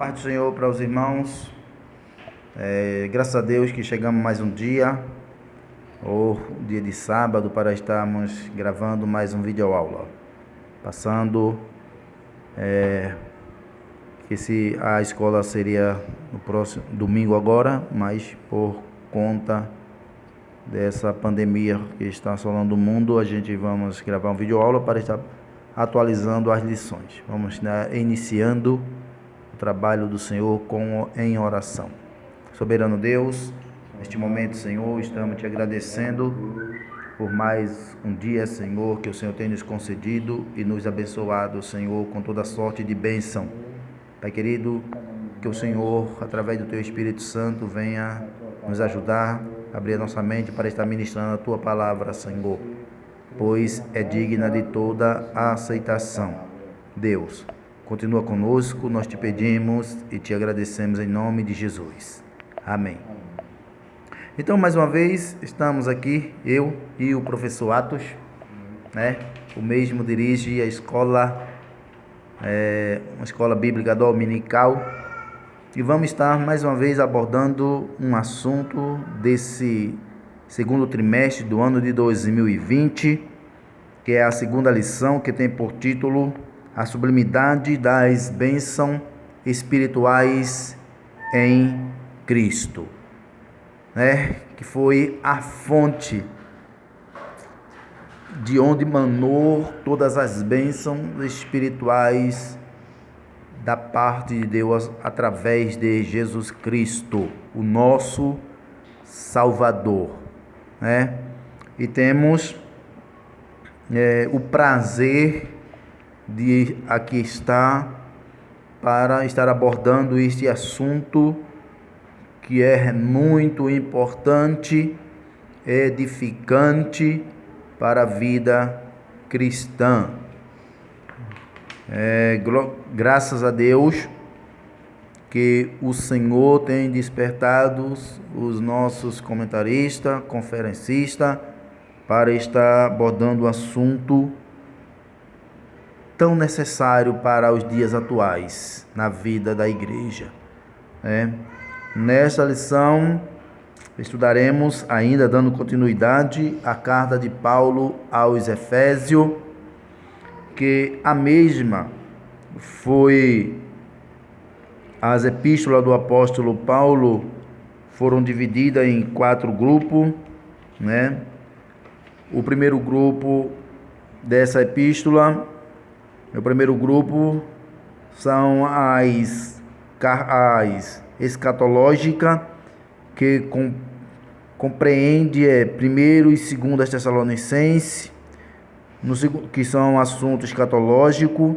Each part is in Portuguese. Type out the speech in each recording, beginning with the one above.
Paz do Senhor para os irmãos. Graças a Deus que chegamos mais um dia, ou dia de sábado, para estarmos gravando mais um vídeo aula. Passando que se a escola seria no próximo domingo agora, mas por conta dessa pandemia que está assolando o mundo, a gente vamos gravar um vídeo aula para estar atualizando as lições. Vamos estar iniciando o trabalho do Senhor em oração. Soberano Deus, neste momento, Senhor, estamos te agradecendo por mais um dia, Senhor, que o Senhor tem nos concedido e nos abençoado, Senhor, com toda sorte de bênção. Pai querido, que o Senhor, através do Teu Espírito Santo, venha nos ajudar, abrir a nossa mente para estar ministrando a Tua palavra, Senhor, pois é digna de toda a aceitação. Deus, continua conosco, nós te pedimos e te agradecemos em nome de Jesus. Amém. Então, mais uma vez, estamos aqui, eu e o professor Atos, O mesmo dirige a escola, uma escola bíblica dominical, e vamos estar mais uma vez abordando um assunto desse segundo trimestre do ano de 2020, que é a segunda lição, que tem por título A Sublimidade das Bênçãos Espirituais em Cristo, que foi a fonte de onde manou todas as bênçãos espirituais da parte de Deus através de Jesus Cristo, o nosso Salvador, E temos o prazer de aqui estar para estar abordando este assunto que é muito importante, edificante para a vida cristã. Graças a Deus que o Senhor tem despertado os nossos comentaristas, conferencistas, para estar abordando o assunto tão necessário para os dias atuais na vida da igreja. Nesta lição, estudaremos, ainda dando continuidade, a carta de Paulo aos Efésios, que a mesma foi, as epístolas do apóstolo Paulo foram divididas em 4 grupos, O primeiro grupo dessa epístola, o primeiro grupo são as escatológicas, que compreende 1º e 2º Tessalonicenses, que são assuntos escatológicos.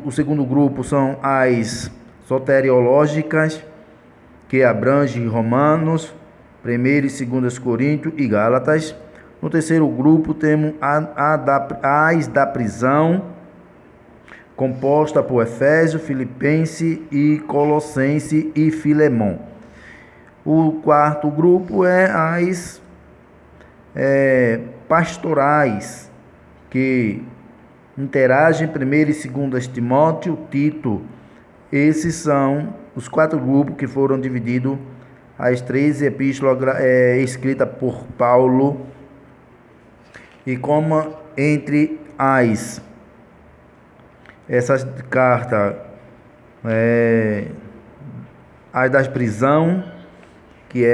O segundo grupo são as soteriológicas, que abrangem Romanos, 1º e 2º Coríntios e Gálatas. No terceiro grupo temos as da prisão, composta por Efésio, Filipense e Colossense e Filemão. O quarto grupo é as pastorais, que interagem 1º e 2º Timóteo, Tito. Esses são os 4 grupos que foram divididos as 3 epístolas escritas por Paulo. E como entre essas cartas, as das prisão, que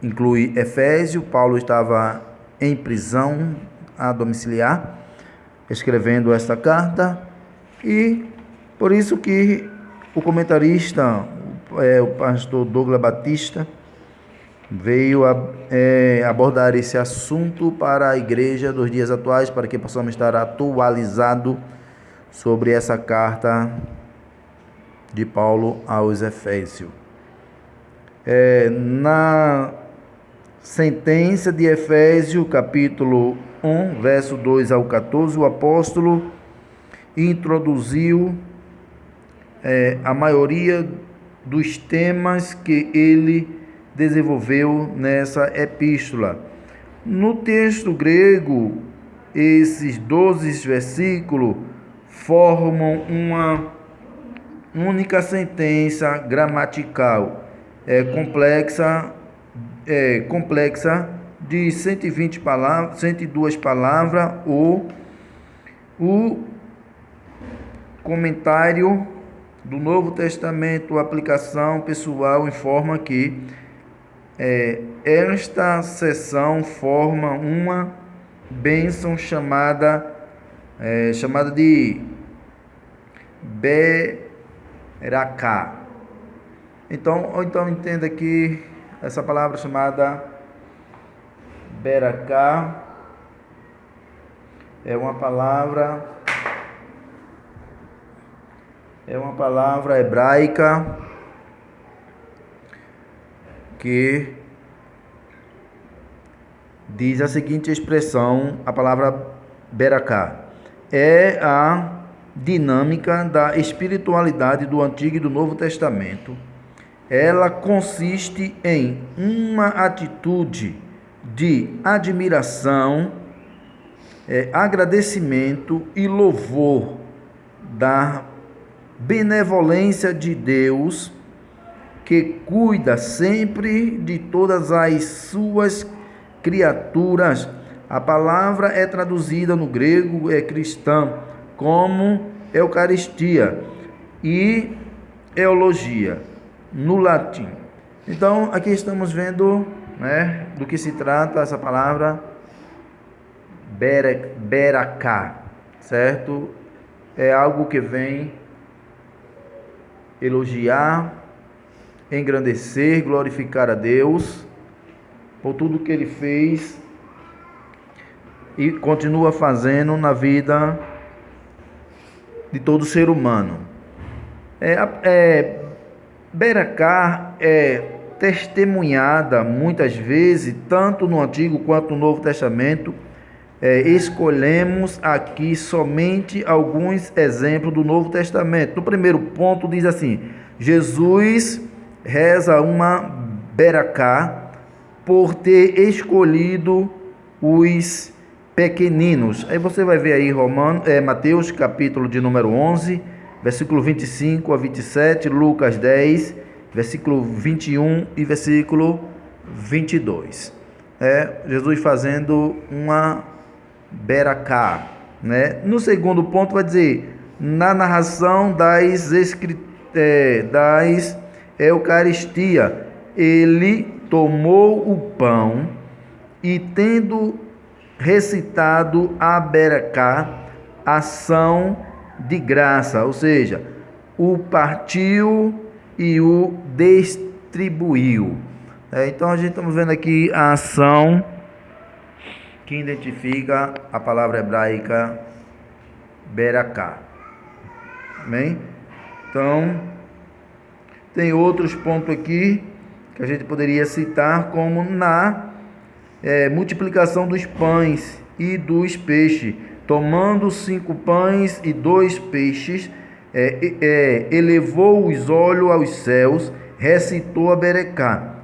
inclui Efésio, Paulo estava em prisão domiciliar, escrevendo esta carta, e por isso que o comentarista, o pastor Douglas Batista, veio abordar esse assunto para a igreja dos dias atuais, para que possamos estar atualizados sobre essa carta de Paulo aos Efésios. Na sentença de Efésios, capítulo 1, verso 2 ao 14, o apóstolo introduziu a maioria dos temas que ele desenvolveu nessa epístola. No texto grego, esses 12 versículos formam única sentença gramatical complexa de 120 palavras, 102 palavras, o comentário do Novo Testamento, aplicação pessoal, informa que esta seção forma uma bênção chamada de Beracá. Então entenda que essa palavra chamada Beracá é uma palavra hebraica que diz a seguinte expressão: a palavra Beracá é a dinâmica da espiritualidade do Antigo e do Novo Testamento. Ela consiste em uma atitude de admiração, agradecimento e louvor da benevolência de Deus, que cuida sempre de todas as suas criaturas. A palavra é traduzida no grego cristã como Eucaristia e Eulogia no latim. Então aqui estamos vendo, do que se trata essa palavra Beracá, certo? É algo que vem elogiar, engrandecer, glorificar a Deus por tudo que Ele fez e continua fazendo na vida de todo ser humano. Beracá é testemunhada muitas vezes, tanto no Antigo quanto no Novo Testamento. Escolhemos aqui somente alguns exemplos do Novo Testamento. No primeiro ponto diz assim: Jesus reza uma Beracá por ter escolhido os pequeninos. Aí você vai ver aí Mateus capítulo de número 11, versículo 25 a 27, Lucas 10, versículo 21 e versículo 22. Jesus fazendo uma Beracá, No segundo ponto vai dizer, na narração da Eucaristia, ele tomou o pão e, tendo recitado a Beracá, ação de graça, ou seja, o partiu e o distribuiu. Então a gente estamos vendo aqui a ação que identifica a palavra hebraica Beracá. Amém? Então, tem outros pontos aqui que a gente poderia citar, como na multiplicação dos pães e dos peixes. Tomando 5 pães e 2 peixes, elevou os olhos aos céus, recitou a Beracá,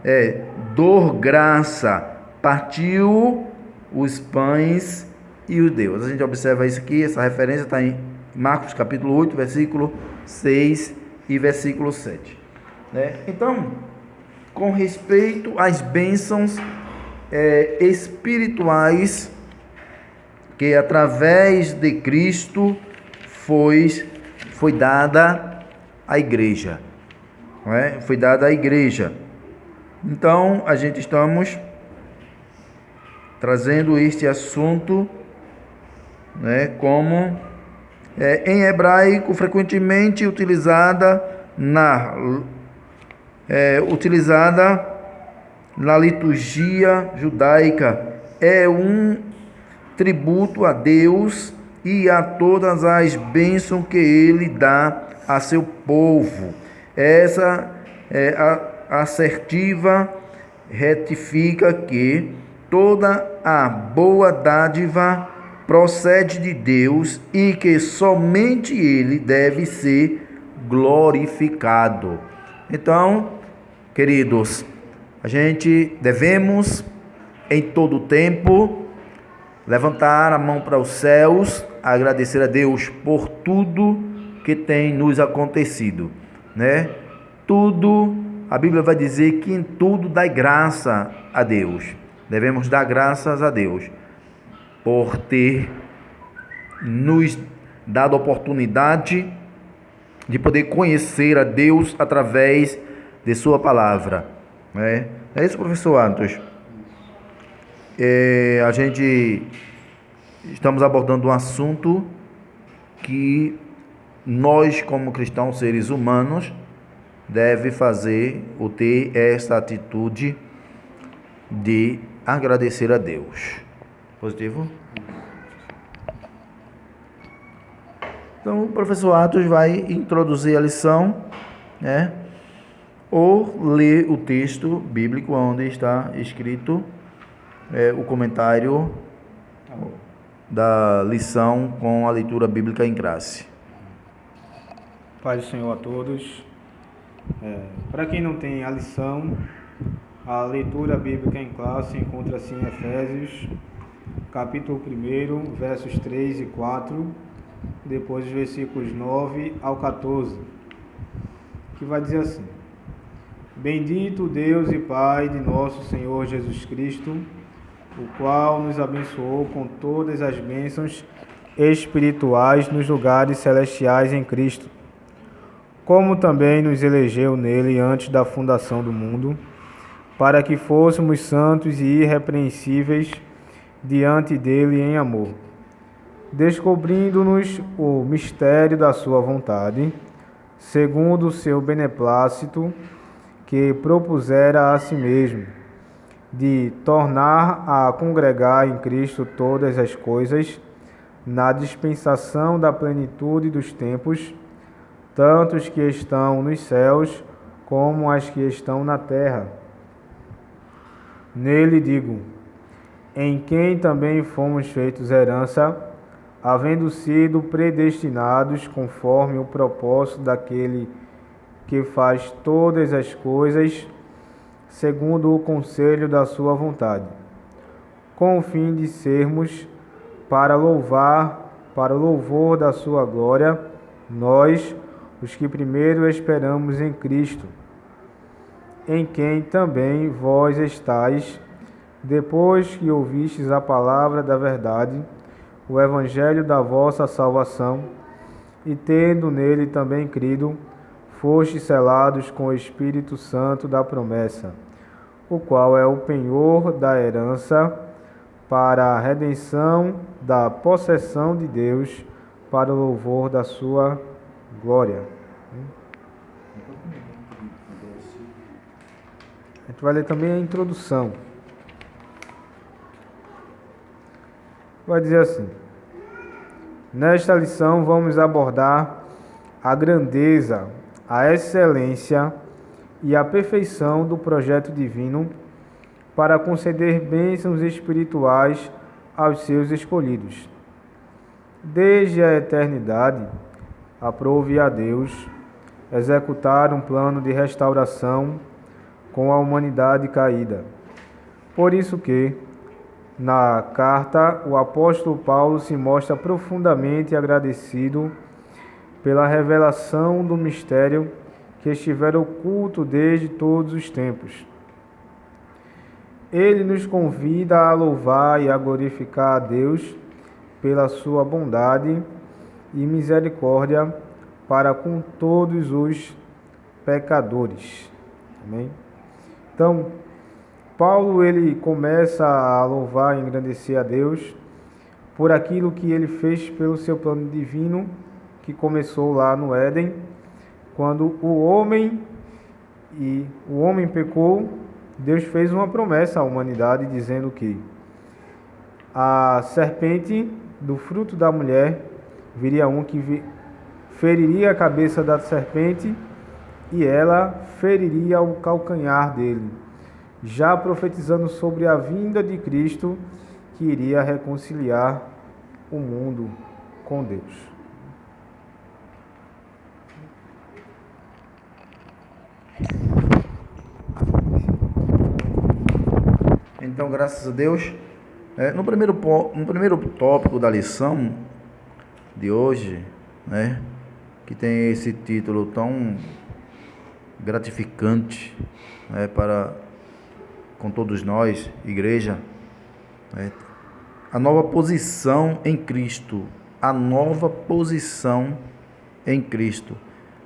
dor graça, partiu os pães e os deu. A gente observa isso aqui, essa referência está em Marcos capítulo 8, versículo 6 e versículo 7. Então, com respeito às bênçãos espirituais que através de Cristo foi dada à igreja, foi dada à igreja. Então a gente estamos trazendo este assunto, como em hebraico frequentemente utilizada na liturgia judaica. É um tributo a Deus e a todas as bênçãos que Ele dá a seu povo. Essa assertiva retifica que toda a boa dádiva procede de Deus e que somente Ele deve ser glorificado. Então, queridos, a gente devemos em todo tempo levantar a mão para os céus, agradecer a Deus por tudo que tem nos acontecido, né? Tudo, a Bíblia vai dizer que em tudo dai graça a Deus. Devemos dar graças a Deus por ter nos dado a oportunidade de poder conhecer a Deus através de sua palavra, né? É isso, professor Atos. A gente estamos abordando um assunto que nós, como cristãos, seres humanos, deve fazer ou ter esta atitude de agradecer a Deus. Positivo? Então, o professor Atos vai introduzir a lição, né? Ou ler o texto bíblico onde está escrito o comentário da lição com a leitura bíblica em classe. Paz do Senhor a todos. Para quem não tem a lição, a leitura bíblica em classe encontra-se em Efésios, capítulo 1, versos 3 e 4, depois os versículos 9 ao 14, que vai dizer assim: Bendito Deus e Pai de nosso Senhor Jesus Cristo, o qual nos abençoou com todas as bênçãos espirituais nos lugares celestiais em Cristo, como também nos elegeu nele antes da fundação do mundo, para que fôssemos santos e irrepreensíveis diante dele em amor, descobrindo-nos o mistério da sua vontade, segundo o seu beneplácito, que propusera a si mesmo, de tornar a congregar em Cristo todas as coisas, na dispensação da plenitude dos tempos, tanto os que estão nos céus como as que estão na terra. Nele digo, em quem também fomos feitos herança, havendo sido predestinados conforme o propósito daquele que faz todas as coisas segundo o conselho da sua vontade, com o fim de sermos para o louvor da sua glória, nós, os que primeiro esperamos em Cristo, em quem também vós estáis, depois que ouvistes a palavra da verdade, o evangelho da vossa salvação, e tendo nele também crido, fostes selados com o Espírito Santo da promessa, o qual é o penhor da herança, para a redenção da possessão de Deus, para o louvor da sua glória. A gente vai ler também a introdução. Vai dizer assim: nesta lição vamos abordar a grandeza, a excelência e a perfeição do projeto divino para conceder bênçãos espirituais aos seus escolhidos. Desde a eternidade, aprove a Deus executar um plano de restauração com a humanidade caída. Por isso que, na carta, o apóstolo Paulo se mostra profundamente agradecido pela revelação do mistério que estivera oculto desde todos os tempos. Ele nos convida a louvar e a glorificar a Deus pela sua bondade e misericórdia para com todos os pecadores. Amém? Então, Paulo ele começa a louvar e engrandecer a Deus por aquilo que ele fez pelo seu plano divino, que começou lá no Éden, quando o homem pecou. Deus fez uma promessa à humanidade dizendo que a serpente do fruto da mulher viria um que feriria a cabeça da serpente e ela feriria o calcanhar dele, já profetizando sobre a vinda de Cristo, que iria reconciliar o mundo com Deus. Então, graças a Deus, no primeiro tópico da lição de hoje, né, que tem esse título tão gratificante, né, com todos nós, igreja, né, a nova posição em Cristo, a nova posição em Cristo.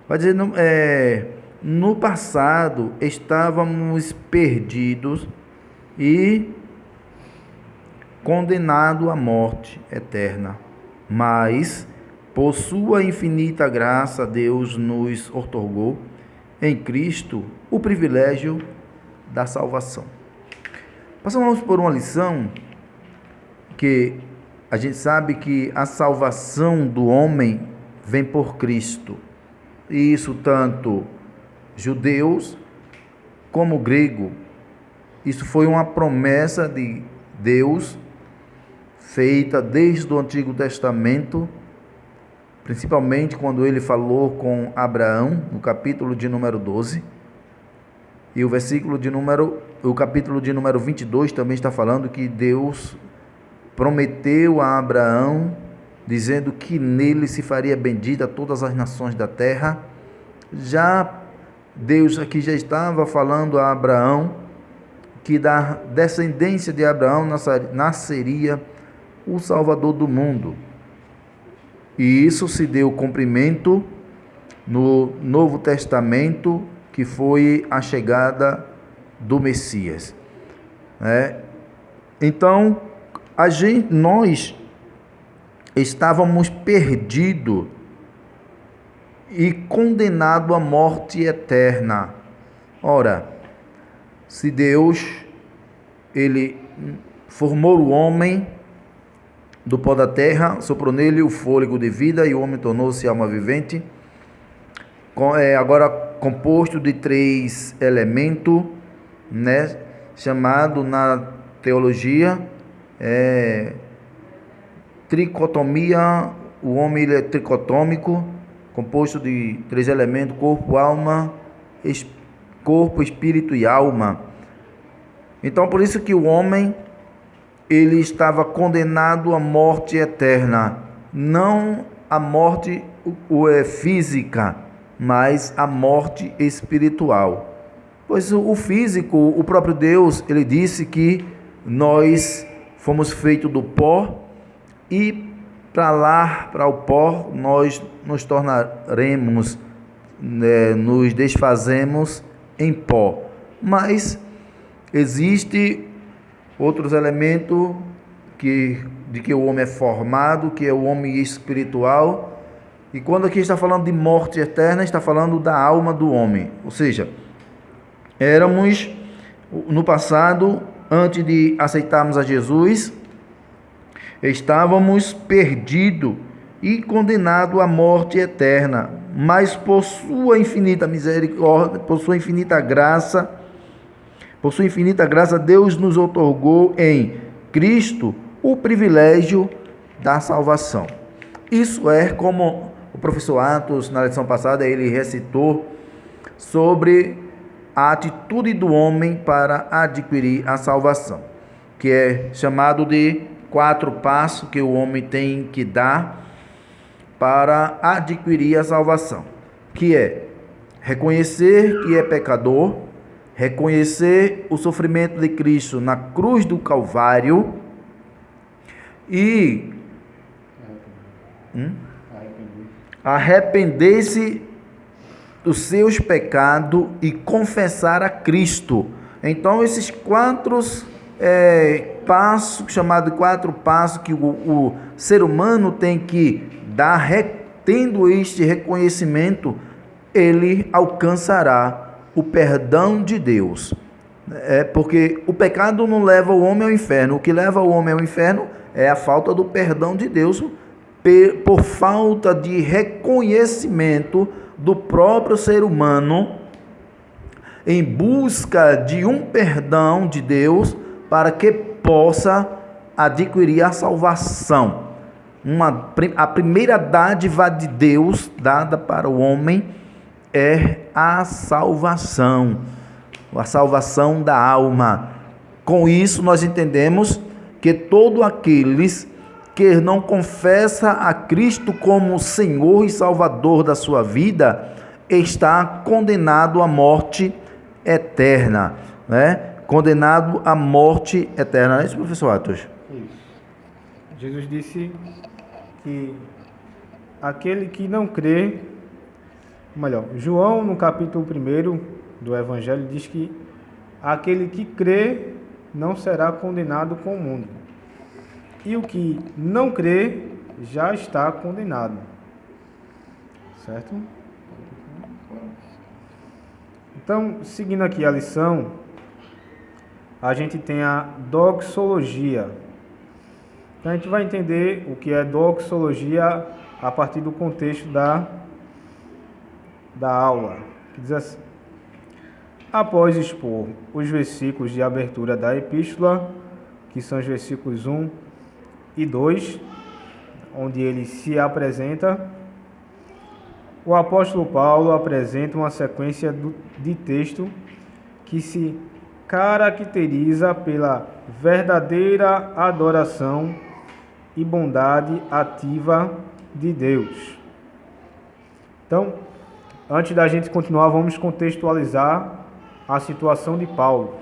Vai dizer, no passado estávamos perdidos e condenados à morte eterna, mas por sua infinita graça Deus nos outorgou em Cristo o privilégio da salvação. Passamos por uma lição que a gente sabe que a salvação do homem vem por Cristo. E isso tanto judeus como grego. Isso foi uma promessa de Deus feita desde o Antigo Testamento, principalmente quando ele falou com Abraão, no capítulo de número 12. E o capítulo de número 22 também está falando que Deus prometeu a Abraão, dizendo que nele se faria bendita todas as nações da terra. Já Deus aqui já estava falando a Abraão que da descendência de Abraão nasceria o Salvador do mundo. E isso se deu cumprimento no Novo Testamento, que foi a chegada do Messias. Então, nós estávamos perdidos e condenados à morte eterna. Ora, se Deus, ele formou o homem do pó da terra, soprou nele o fôlego de vida e o homem tornou-se alma vivente, agora composto de 3 elementos, né, chamado na teologia tricotomia. O homem ele é tricotômico, composto de 3 elementos: corpo, espírito e alma. Então, por isso que o homem ele estava condenado à morte eterna, não a morte física, mas a morte espiritual. Pois o físico, o próprio Deus, ele disse que nós fomos feitos do pó e para o pó nós nos tornaremos, nos desfazemos em pó. Mas existe outros elementos de que o homem é formado, que é o homem espiritual. E quando aqui está falando de morte eterna, está falando da alma do homem. Ou seja, éramos no passado, antes de aceitarmos a Jesus, estávamos perdidos e condenados à morte eterna, mas por sua infinita misericórdia, por sua infinita graça, Deus nos outorgou em Cristo o privilégio da salvação. Isso é como o professor Atos, na lição passada, ele recitou sobre a atitude do homem para adquirir a salvação, que é chamado de 4 passos que o homem tem que dar para adquirir a salvação, que é reconhecer que é pecador, reconhecer o sofrimento de Cristo na cruz do Calvário e arrepender-se dos seus pecados e confessar a Cristo. Então, esses 4 passos, chamados 4 passos, que o ser humano tem que dar, tendo este reconhecimento, ele alcançará o perdão de Deus. Porque o pecado não leva o homem ao inferno. O que leva o homem ao inferno é a falta do perdão de Deus, por falta de reconhecimento do próprio ser humano em busca de um perdão de Deus para que possa adquirir a salvação. A primeira dádiva de Deus dada para o homem é a salvação da alma. Com isso nós entendemos que todos aqueles que não confessa a Cristo como Senhor e Salvador da sua vida está condenado à morte eterna, né? Condenado à morte eterna. Não é isso, professor Atos? Isso. Jesus disse que aquele que não crê, melhor, João no capítulo 1 do Evangelho diz que aquele que crê não será condenado com o mundo. E o que não crê já está condenado. Certo? Então, seguindo aqui a lição, a gente tem a doxologia. Então, a gente vai entender o que é doxologia a partir do contexto da aula, que diz assim: após expor os versículos de abertura da epístola, que são os versículos 1 e 2, onde ele se apresenta, o apóstolo Paulo apresenta uma sequência de texto que se caracteriza pela verdadeira adoração e bondade ativa de Deus. Então, antes da gente continuar, vamos contextualizar a situação de Paulo.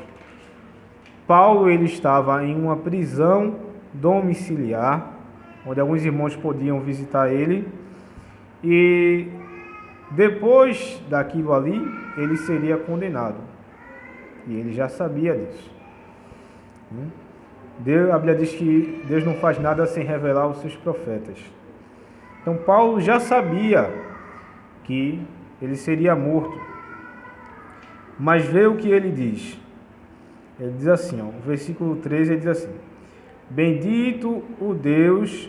Paulo, ele estava em uma prisão domiciliar, onde alguns irmãos podiam visitar ele, e depois daquilo ali, ele seria condenado. E ele já sabia disso. A Bíblia diz que Deus não faz nada sem revelar aos seus profetas. Então Paulo já sabia que ele seria morto. Mas vê o que ele diz. Ele diz assim, no versículo 13, ele diz assim: bendito o Deus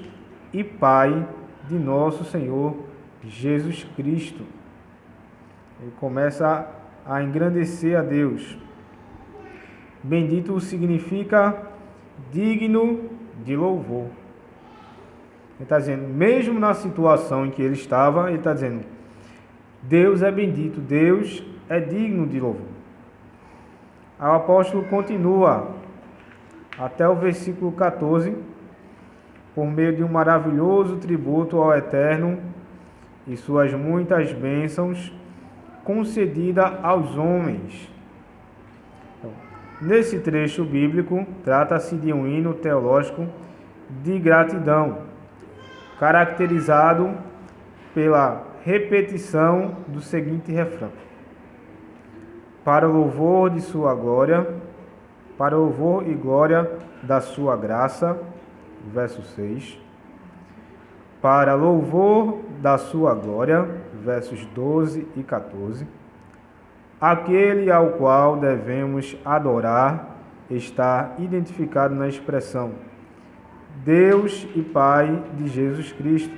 e Pai de nosso Senhor Jesus Cristo. Ele começa a engrandecer a Deus. Bendito significa digno de louvor. Ele está dizendo, mesmo na situação em que ele estava, ele está dizendo, Deus é bendito, Deus é digno de louvor. O apóstolo continua até o versículo 14, por meio de um maravilhoso tributo ao Eterno e suas muitas bênçãos concedida aos homens. Nesse trecho bíblico, trata-se de um hino teológico de gratidão, caracterizado pela repetição do seguinte refrão: para o louvor de sua glória, para o louvor e glória da sua graça, verso 6, para louvor da sua glória, versos 12 e 14, aquele ao qual devemos adorar está identificado na expressão Deus e Pai de Jesus Cristo.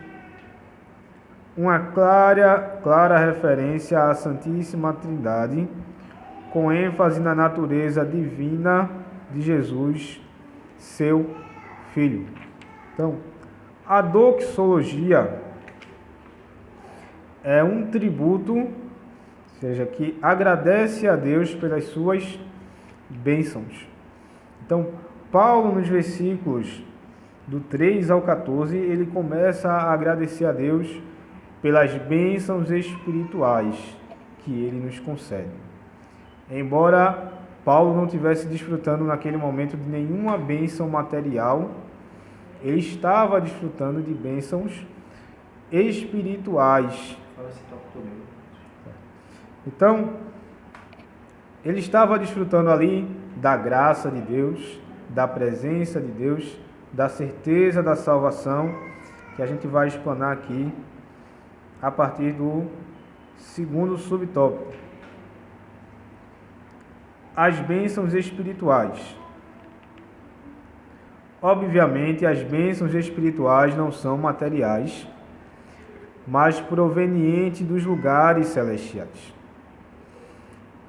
Uma clara referência à Santíssima Trindade, com ênfase na natureza divina de Jesus, seu Filho. Então, a doxologia é um tributo, ou seja, que agradece a Deus pelas suas bênçãos. Então, Paulo, nos versículos do 3 ao 14, ele começa a agradecer a Deus pelas bênçãos espirituais que ele nos concede. Embora Paulo não estivesse desfrutando naquele momento de nenhuma bênção material, ele estava desfrutando de bênçãos espirituais. Então, ele estava desfrutando ali da graça de Deus, da presença de Deus, da certeza da salvação, que a gente vai explanar aqui a partir do segundo subtópico. As bênçãos espirituais. Obviamente, as bênçãos espirituais não são materiais, mas provenientes dos lugares celestiais.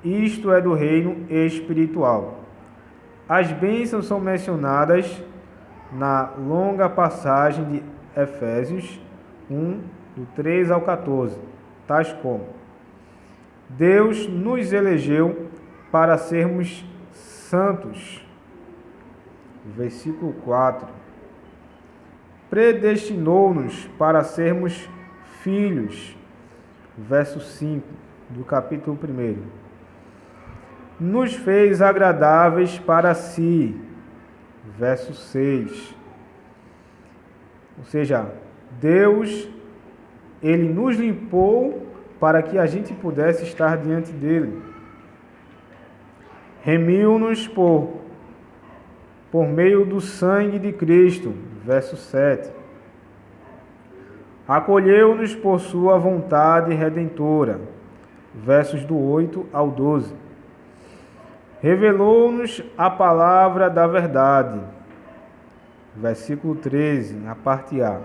Isto é do reino espiritual. As bênçãos são mencionadas na longa passagem de Efésios 1, do 3 ao 14, tais como: Deus nos elegeu para sermos santos. Versículo 4. predestinou-nos para sermos filhos. Verso 5 do capítulo 1. Nos fez agradáveis para si. Verso 6. Ou seja, Deus, Ele nos limpou para que a gente pudesse estar diante dEle. Remiu-nos por meio do sangue de Cristo. Verso 7. Acolheu-nos por sua vontade redentora. Versos do 8 ao 12. Revelou-nos a palavra da verdade. Versículo 13, a parte A.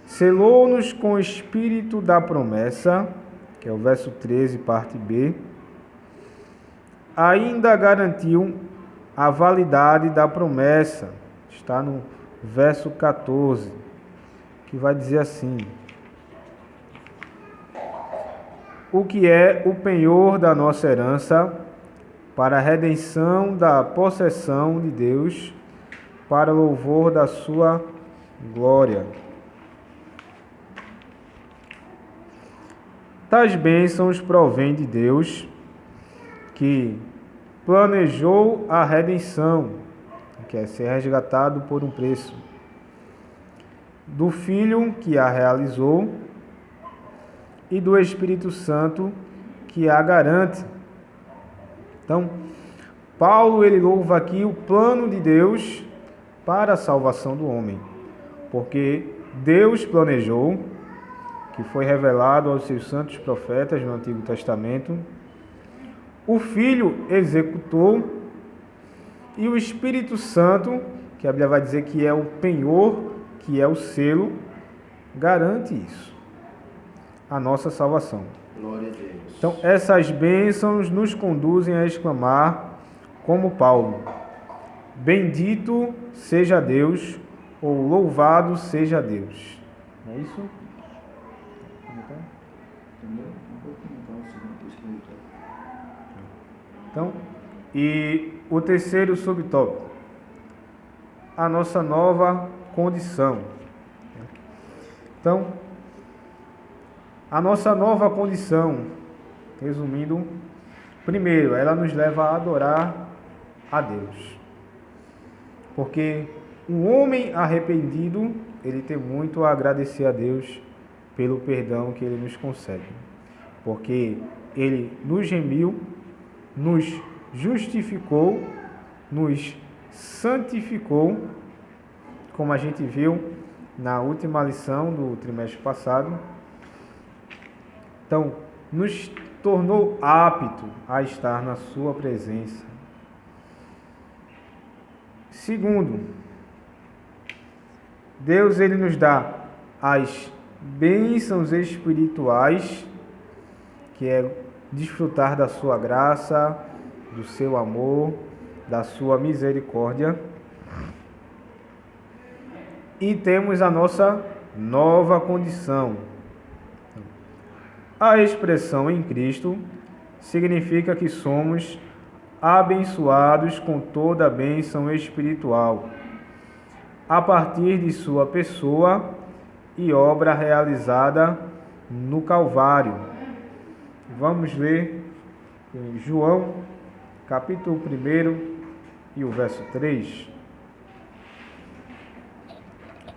Selou-nos com o espírito da promessa, que é o verso 13, parte B. Ainda garantiu a validade da promessa. Está no verso 14, que vai dizer assim: o que é o penhor da nossa herança, para a redenção da possessão de Deus, para louvor da sua glória. Tais bênçãos provêm de Deus, que planejou a redenção, que é ser resgatado por um preço, do Filho que a realizou e do Espírito Santo que a garante. Então, Paulo ele louva aqui o plano de Deus para a salvação do homem, porque Deus planejou, que foi revelado aos seus santos profetas no Antigo Testamento, o Filho executou e o Espírito Santo, que a Bíblia vai dizer que é o penhor, que é o selo, garante isso, a nossa salvação. Glória a Deus. Então, essas bênçãos nos conduzem a exclamar, como Paulo: bendito seja Deus, ou louvado seja Deus. Não é isso? Então, e o terceiro subtópico, a nossa nova condição. Então, a nossa nova condição, resumindo, primeiro, ela nos leva a adorar a Deus. Porque um homem arrependido, ele tem muito a agradecer a Deus pelo perdão que ele nos concede. Porque ele nos remiu, nos justificou, nos santificou, como a gente viu na última lição do trimestre passado. Então, nos tornou apto a estar na sua presença. Segundo, Deus ele nos dá as bênçãos espirituais, que é desfrutar da sua graça, do seu amor, da sua misericórdia. E temos a nossa nova condição. A expressão em Cristo significa que somos abençoados com toda a bênção espiritual, a partir de sua pessoa e obra realizada no Calvário. Vamos ler em João, capítulo 1 e o verso 3.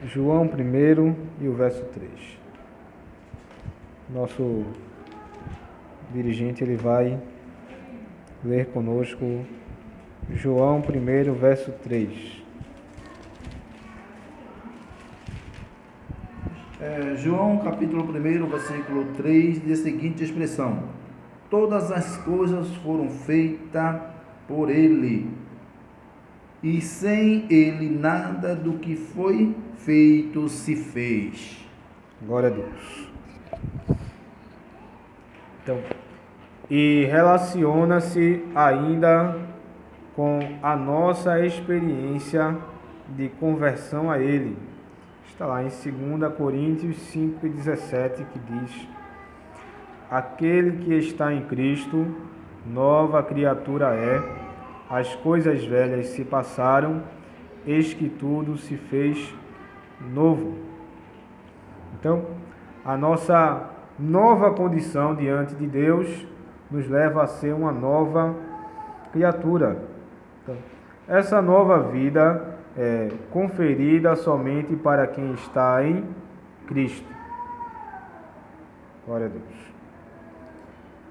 João 1 e o verso 3. Nosso dirigente ele vai ler conosco João 1, verso 3. João capítulo 1, versículo 3, diz a seguinte expressão: todas as coisas foram feitas por Ele, e sem Ele nada do que foi feito se fez. Glória a Deus. Então, e relaciona-se ainda com a nossa experiência de conversão a Ele. Está lá em 2 Coríntios 5:17, que diz: aquele que está em Cristo, nova criatura é, as coisas velhas se passaram, eis que tudo se fez novo. Então, a nossa nova condição diante de Deus nos leva a ser uma nova criatura. Então, essa nova vida é conferida somente para quem está em Cristo. Glória a Deus.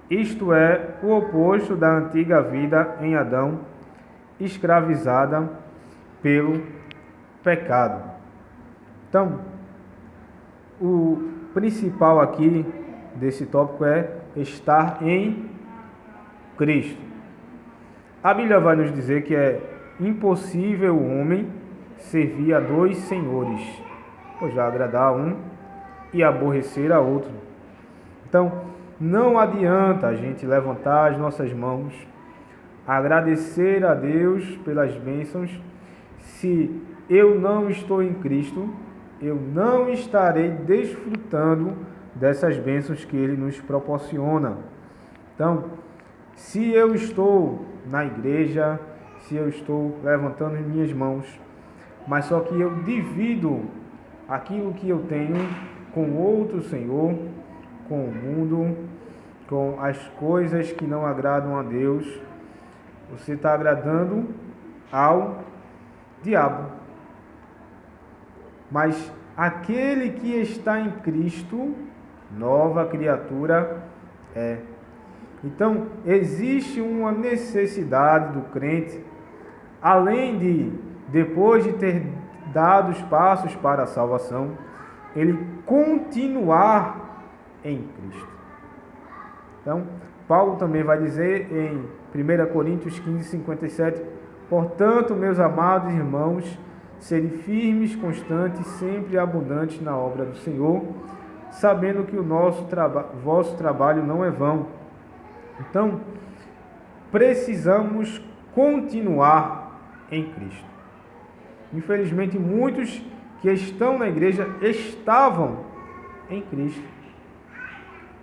Isto é o oposto da antiga vida em Adão, escravizada pelo pecado. Então, o principal aqui desse tópico é estar em Cristo. A Bíblia vai nos dizer que é impossível o homem servir a dois senhores, pois vai agradar a um e aborrecer a outro. Então, não adianta a gente levantar as nossas mãos, agradecer a Deus pelas bênçãos, se eu não estou em Cristo, eu não estarei desfrutando dessas bênçãos que Ele nos proporciona. Então, se eu estou na igreja, se eu estou levantando as minhas mãos, mas só que eu divido aquilo que eu tenho com outro senhor, com o mundo, com as coisas que não agradam a Deus, você está agradando ao diabo. Mas aquele que está em Cristo, nova criatura é. Então, existe uma necessidade do crente, além de, depois de ter dado os passos para a salvação, ele continuar em Cristo. Então, Paulo também vai dizer em 1 Coríntios 15, 57, portanto, meus amados irmãos, sede firmes, constantes, sempre abundantes na obra do Senhor, sabendo que o vosso trabalho não é vão. Então, precisamos continuar em Cristo. Infelizmente, muitos que estão na igreja estavam em Cristo,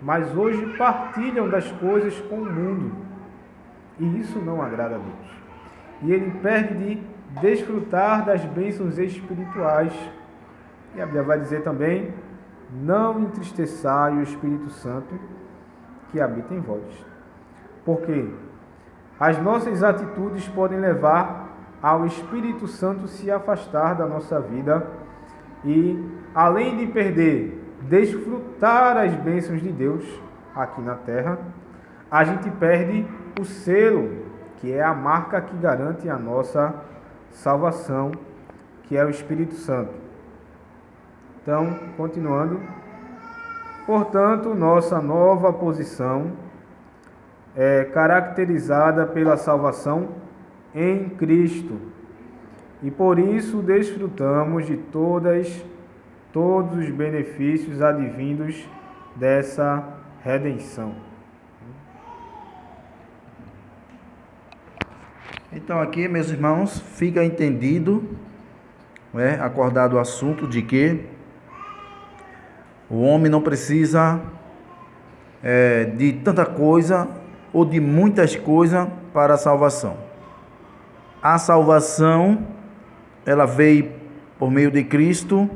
mas hoje partilham das coisas com o mundo, e isso não agrada a Deus. E ele perde de desfrutar das bênçãos espirituais. E a Bíblia vai dizer também, não entristeçai o Espírito Santo que habita em vós. Porque as nossas atitudes podem levar ao Espírito Santo se afastar da nossa vida e, além de perder, desfrutar as bênçãos de Deus aqui na terra, a gente perde o selo, que é a marca que garante a nossa salvação, que é o Espírito Santo. Então, continuando, portanto, nossa nova posição é caracterizada pela salvação em Cristo, e por isso desfrutamos de todos os benefícios advindos dessa redenção. Então aqui, meus irmãos, fica entendido, acordado o assunto de que o homem não precisa de tanta coisa ou de muitas coisas para a salvação. A salvação, ela veio por meio de Cristo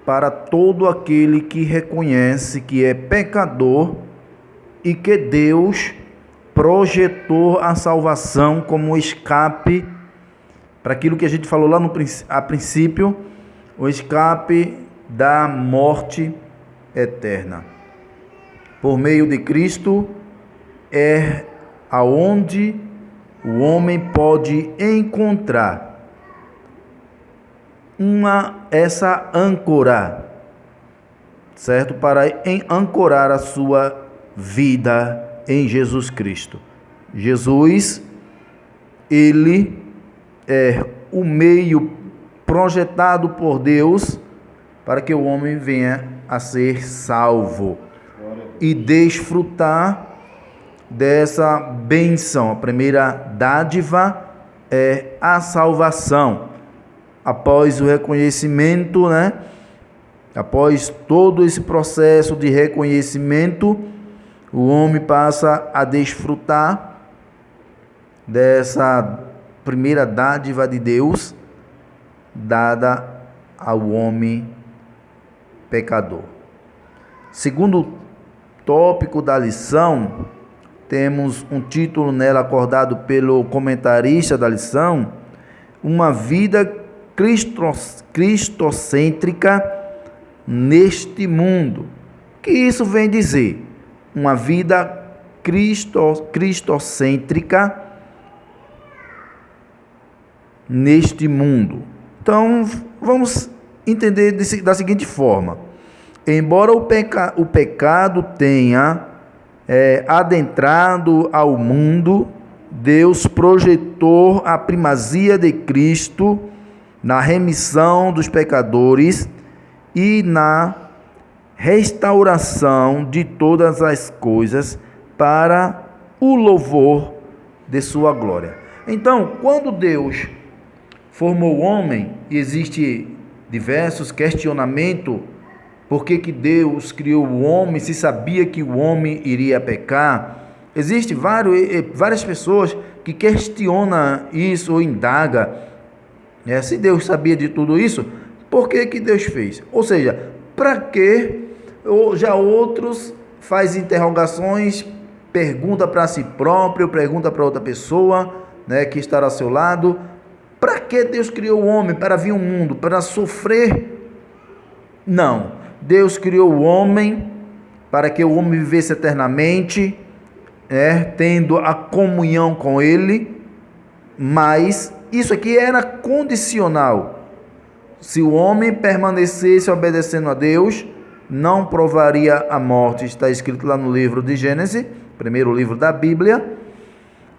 para todo aquele que reconhece que é pecador e que Deus projetou a salvação como escape para aquilo que a gente falou lá a princípio, o escape da morte eterna. Por meio de Cristo é aonde o homem pode encontrar essa âncora, certo? Para ancorar a sua vida em Jesus Cristo. Jesus, ele é o meio projetado por Deus para que o homem venha a ser salvo e desfrutar dessa bênção. A primeira dádiva é a salvação. Após o reconhecimento, após todo esse processo de reconhecimento, o homem passa a desfrutar dessa primeira dádiva de Deus, dada ao homem pecador. Segundo tópico da lição, temos um título nela acordado pelo comentarista da lição: uma vida cristocêntrica neste mundo. O que isso vem dizer? Uma vida cristocêntrica neste mundo. Então, vamos entender da seguinte forma: embora o pecado tenha adentrado ao mundo, Deus projetou a primazia de Cristo na remissão dos pecadores e na restauração de todas as coisas para o louvor de sua glória. Então, quando Deus formou o homem, e existe diversos questionamentos: por que Deus criou o homem se sabia que o homem iria pecar? Existem várias pessoas que questionam isso ou indagam, se Deus sabia de tudo isso, por que Deus fez? Ou seja, para que? Já outros fazem interrogações, pergunta para si próprio, pergunta para outra pessoa, que está ao seu lado: para que Deus criou o homem? Para vir ao mundo? Para sofrer? Não. Deus criou o homem para que o homem vivesse eternamente, tendo a comunhão com Ele, mas isso aqui era condicional. Se o homem permanecesse obedecendo a Deus, não provaria a morte. Está escrito lá no livro de Gênesis, primeiro livro da Bíblia,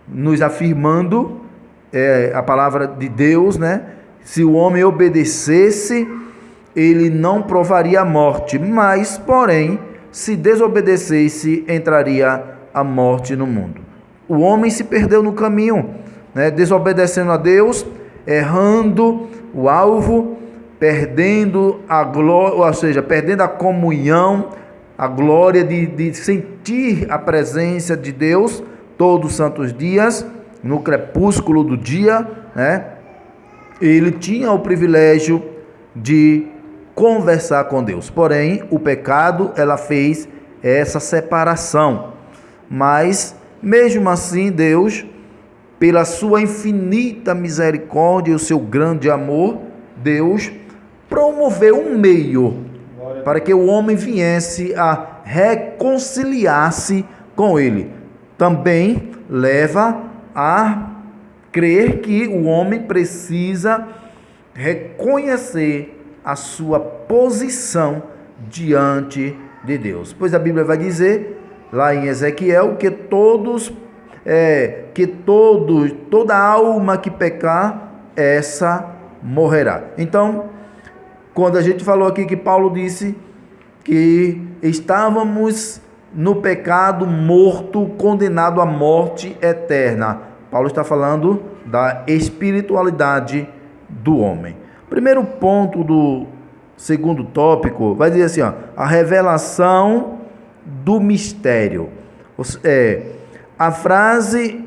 nos afirmando a palavra de Deus, se o homem obedecesse, ele não provaria a morte, mas, porém, se desobedecesse, entraria a morte no mundo. O homem se perdeu no caminho, desobedecendo a Deus, errando o alvo, perdendo a glória, ou seja, perdendo a comunhão, a glória de sentir a presença de Deus todos os santos dias, no crepúsculo do dia, ele tinha o privilégio de conversar com Deus. Porém, o pecado, ela fez essa separação. Mas, mesmo assim, Deus, pela sua infinita misericórdia e o seu grande amor, Deus promoveu um meio para que o homem viesse a reconciliar-se com Ele. Também leva a crer que o homem precisa reconhecer a sua posição diante de Deus. Pois a Bíblia vai dizer, lá em Ezequiel, que toda alma que pecar, essa morrerá. Então, quando a gente falou aqui que Paulo disse que estávamos no pecado, morto, condenado à morte eterna, Paulo está falando da espiritualidade do homem. Primeiro ponto do segundo tópico vai dizer assim, a revelação do mistério. A frase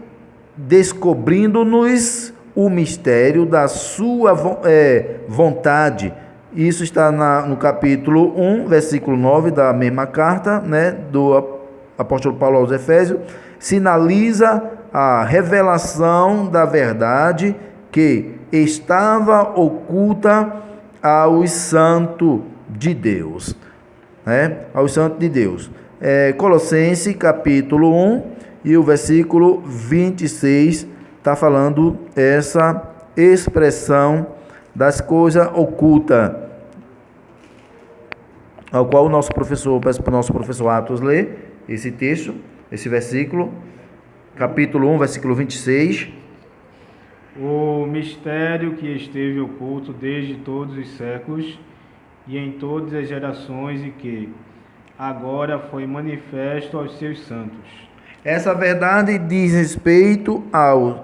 descobrindo-nos o mistério da sua vontade. Isso está no capítulo 1, versículo 9 da mesma carta, do apóstolo Paulo aos Efésios. Sinaliza a revelação da verdade que estava oculta aos santos de Deus, aos santos de Deus. Colossenses capítulo 1 e o versículo 26 está falando essa expressão das coisas ocultas, ao qual o nosso professor, peço para o nosso professor Atos ler esse texto, esse versículo, capítulo 1, versículo 26. O mistério que esteve oculto desde todos os séculos e em todas as gerações e que agora foi manifesto aos seus santos. Essa verdade diz respeito aos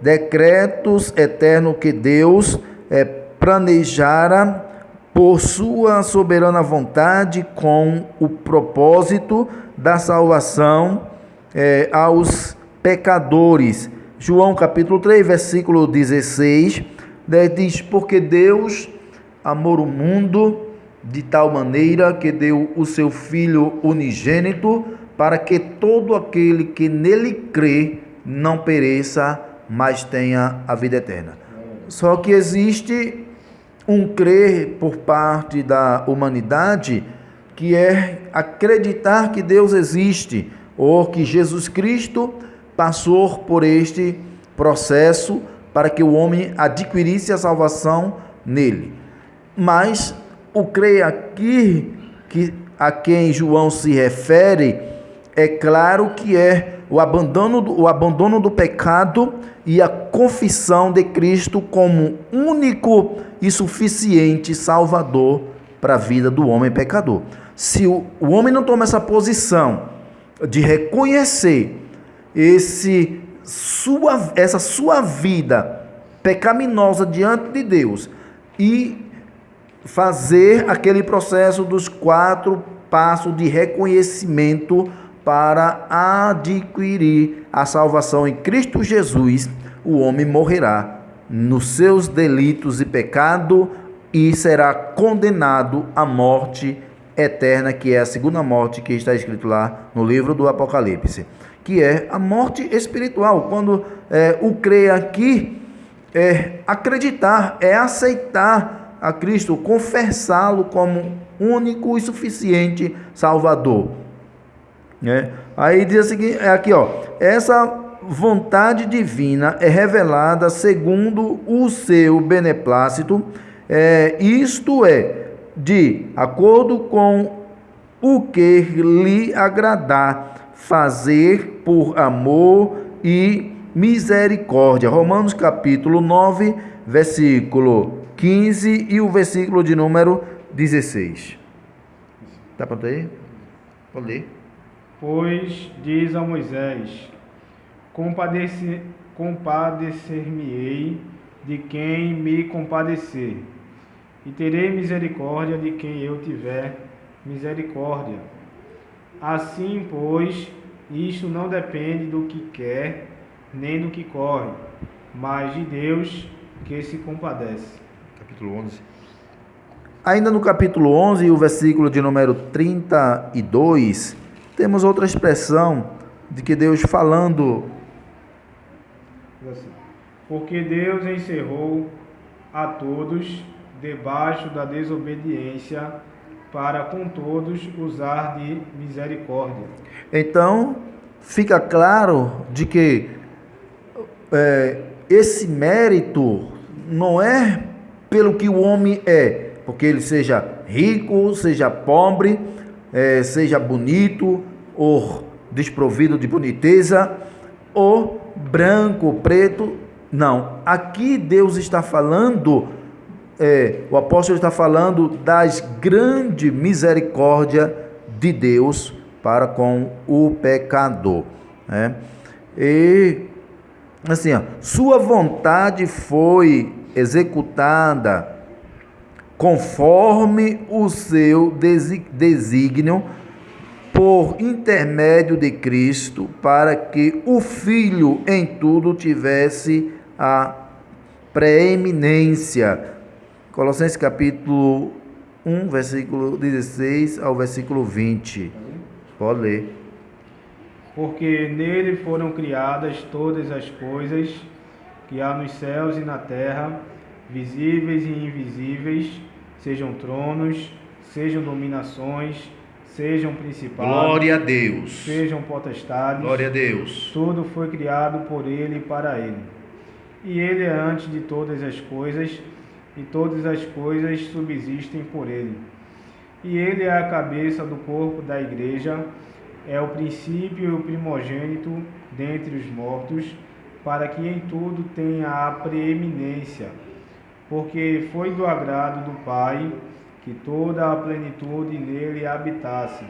decretos eternos que Deus planejara por sua soberana vontade com o propósito da salvação aos pecadores. João capítulo 3, versículo 16, diz: porque Deus amou o mundo de tal maneira que deu o seu Filho unigênito, para que todo aquele que nele crê não pereça, mas tenha a vida eterna. Só que existe um crer por parte da humanidade, que é acreditar que Deus existe, ou que Jesus Cristo passou por este processo para que o homem adquirisse a salvação nele. Mas o crer aqui, que a quem João se refere, é claro que é o abandono do pecado e a confissão de Cristo como único e suficiente Salvador para a vida do homem pecador. Se o homem não toma essa posição de reconhecer essa sua vida pecaminosa diante de Deus e fazer aquele processo dos 4 passos de reconhecimento para adquirir a salvação em Cristo Jesus, o homem morrerá nos seus delitos e pecado e será condenado à morte eterna, que é a segunda morte que está escrito lá no livro do Apocalipse, que é a morte espiritual. Quando o crer aqui é acreditar, é aceitar a Cristo, confessá-lo como único e suficiente Salvador. Aí diz o seguinte, aqui ó, essa vontade divina é revelada segundo o seu beneplácito, isto é, de acordo com o que lhe agradar fazer por amor e misericórdia. Romanos capítulo 9, versículo 15 e o versículo de número 16. Está pronto aí? Pode ler. Pois diz a Moisés: compadecer-me-ei de quem me compadecer, e terei misericórdia de quem eu tiver misericórdia. Assim, pois, isto não depende do que quer, nem do que corre, mas de Deus que se compadece. Capítulo 11. Ainda no capítulo 11, o versículo de número 32, temos outra expressão de que Deus falando. Porque Deus encerrou a todos debaixo da desobediência, para com todos usar de misericórdia. Então, fica claro de que esse mérito não é pelo que o homem é, porque ele seja rico, seja pobre, seja bonito ou desprovido de boniteza, ou branco, preto. Não, aqui Deus está falando, o apóstolo está falando das grandes misericórdias de Deus para com o pecador. E assim, sua vontade foi executada conforme o seu desígnio por intermédio de Cristo, para que o Filho em tudo tivesse a preeminência. Colossenses capítulo 1, versículo 16 ao versículo 20. Pode ler. Porque nele foram criadas todas as coisas que há nos céus e na terra, visíveis e invisíveis, sejam tronos, sejam dominações, sejam principados. Glória a Deus. Sejam potestades. Glória a Deus. Tudo foi criado por ele e para ele. E ele é antes de todas as coisas, e todas as coisas subsistem por ele. E ele é a cabeça do corpo da igreja, é o princípio e o primogênito dentre os mortos, para que em tudo tenha a preeminência, porque foi do agrado do Pai que toda a plenitude nele habitasse,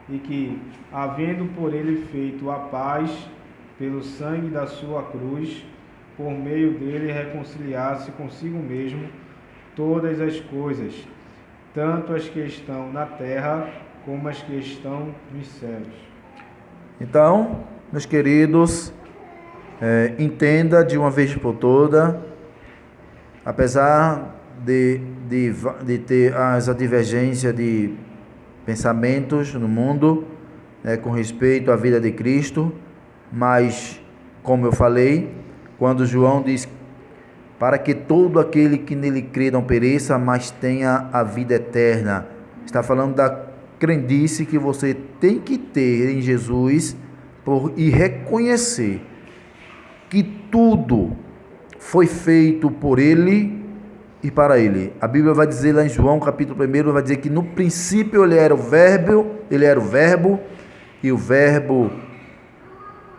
e que, havendo por ele feito a paz pelo sangue da sua cruz, por meio dele reconciliasse consigo mesmo todas as coisas, tanto as que estão na terra como as que estão nos céus. Então, meus queridos, entenda de uma vez por toda, apesar de ter as divergências de pensamentos no mundo, né, com respeito à vida de Cristo, mas, como eu falei, quando João diz para que todo aquele que nele crê não pereça, mas tenha a vida eterna, está falando da crendice que você tem que ter em Jesus e reconhecer que tudo foi feito por Ele e para Ele. A Bíblia vai dizer lá em João capítulo 1, vai dizer que no princípio Ele era o verbo, e o verbo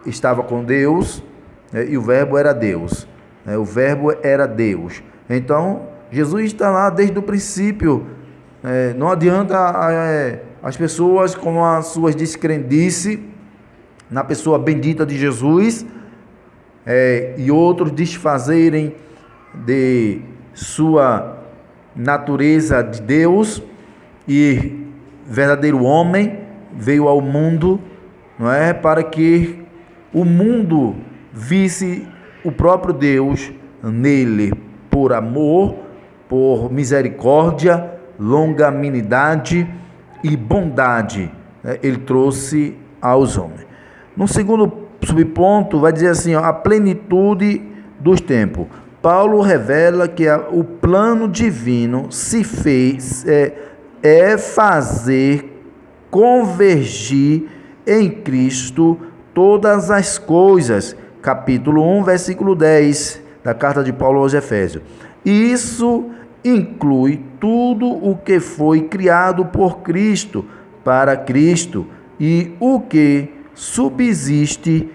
estava com Deus, né, e o verbo era Deus, né, o verbo era Deus. Então, Jesus está lá desde o princípio. Não adianta as pessoas com as suas descrendices na pessoa bendita de Jesus, e outros desfazerem de sua natureza de Deus, e verdadeiro homem veio ao mundo, não é, para que o mundo visse o próprio Deus nele, por amor, por misericórdia, longanimidade e bondade, né, ele trouxe aos homens. No segundo subponto, vai dizer assim, a plenitude dos tempos. Paulo revela que o plano divino se fez, fazer convergir em Cristo todas as coisas. Capítulo 1, versículo 10 da carta de Paulo aos Efésios. Isso inclui tudo o que foi criado por Cristo, para Cristo, e o que subsiste